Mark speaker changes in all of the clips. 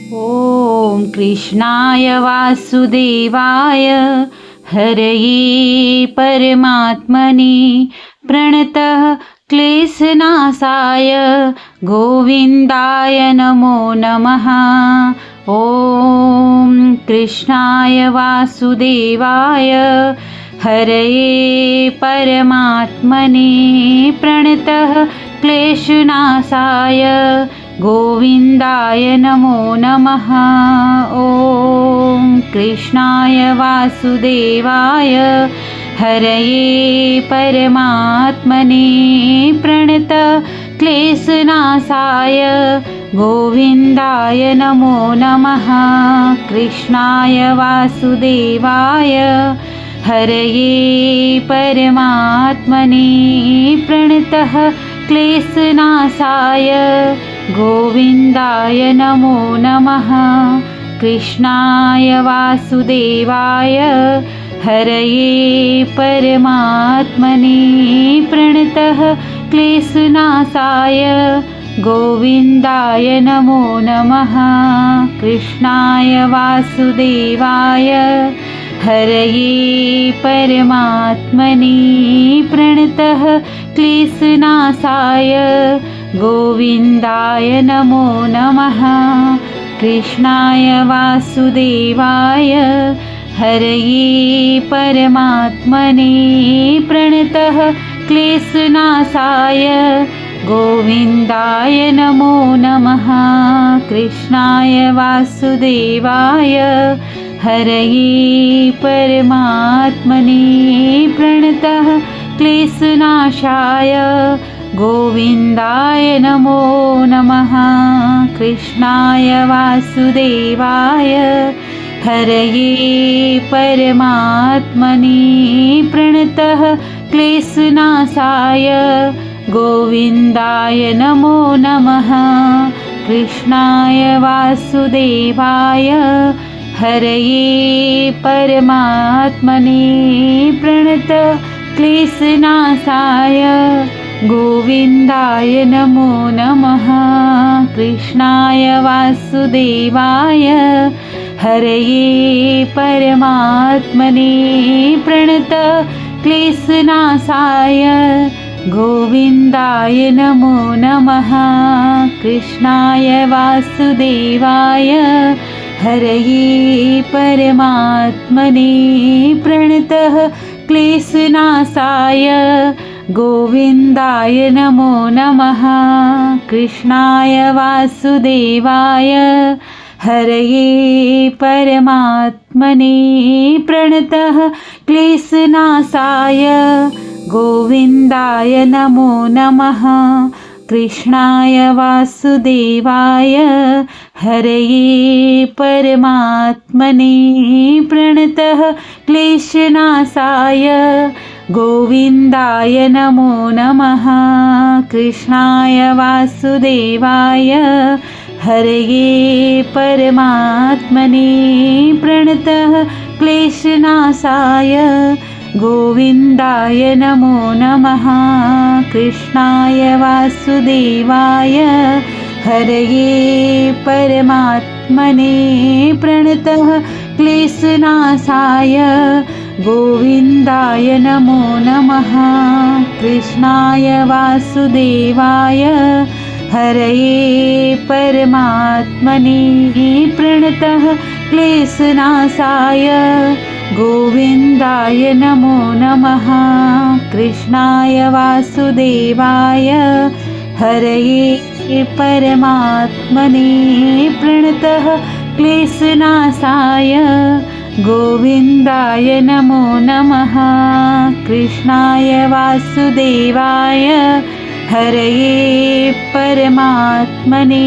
Speaker 1: ॐ कृष्णाय वासुदेवाय हरये परमात्मने प्रणतः क्लेशनाशाय गोविन्दाय नमो नमः। ॐ कृष्णाय वासुदेवाय हरये परमात्मने प्रणतः क्लेशनाशाय गोविन्दाय नमो नमः। ॐ कृष्णाय वासुदेवाय हरये परमात्मने प्रणतः क्लेशनाशाय गोविन्दाय नमो नमः। कृष्णाय वासुदेवाय हरये परमात्मने प्रणतः क्लेशनाशाय गोविन्दाय नमो नमः। कृष्णाय वासुदेवाय हरये परमात्मने प्रणतः क्लेशनाशाय गोविन्दाय नमो नमः। कृष्णाय वासुदेवाय हरये परमात्मने प्रणतः क्लेशनाशाय गोविन्दाय नमो नमः। कृष्णाय वासुदेवाय हरये परमात्मने प्रणतः क्लेशनाशाय गोविन्दाय नमो नमः। कृष्णाय वासुदेवाय हरये परमात्मने प्रणतः क्लेशनाशाय गोविन्दाय नमो नमः। कृष्णाय वासुदेवाय हरये परमात्मने प्रणतः क्लेशनाशाय गोविन्दाय नमो नमः। कृष्णाय वासुदेवाय हरये परमात्मने प्रणतः क्लेशनाशाय गोविन्दाय नमो नमः। कृष्णाय वासुदेवाय हरये परमात्मने प्रणतः क्लेशनाशाय गोविन्दाय नमो नमः। कृष्णाय वासुदेवाय हरये परमात्मने प्रणतः क्लेशनाशाय गोविन्दाय नमो नमः। कृष्णाय वासुदेवाय हरये परमात्मने प्रणतः क्लेशनाशाय गोविन्दाय नमो नमः। कृष्णाय वासुदेवाय हरये परमात्मने प्रणतः क्लेशनाशाय गोविन्दाय नमो नमः। कृष्णाय वासुदेवाय हरये परमात्मने प्रणतः क्लेशनाशाय गोविन्दाय नमो नमः। कृष्णाय वासुदेवाय हरये परमात्मने प्रणतः क्लेशनाशाय गोविन्दाय नमो नमः। कृष्णाय वासुदेवाय हरये परमात्मने प्रणतः क्लेशनाशाय गोविन्दाय नमो नमः। कृष्णाय वासुदेवाय हरये परमात्मने प्रणतः क्लेशनाशाय गोविन्दाय नमो नमः। कृष्णाय वासुदेवाय हरये परमात्मने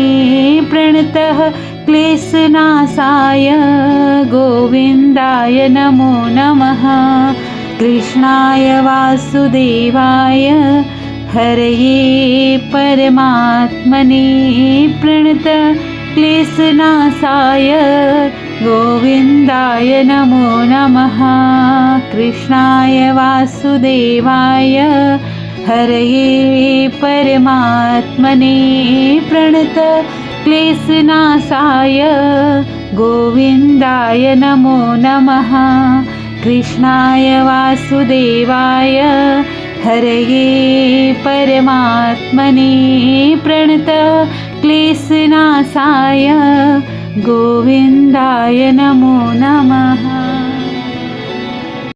Speaker 1: प्रणतः क्लेशनाशाय गोविन्दाय नमो नमः। कृष्णाय वासुदेवाय हरये परमात्मने प्रणतः क्लेशनाशाय गोविन्दाय नमो नमः। कृष्णाय वासुदेवाय हरये परमात्मने प्रणतः क्लेशनाशाय गोविन्दाय नमो नमः। कृष्णाय वासुदेवाय हरये परमात्मने प्रणत क्लेशनाशाय गोविन्दाय नमो नमः।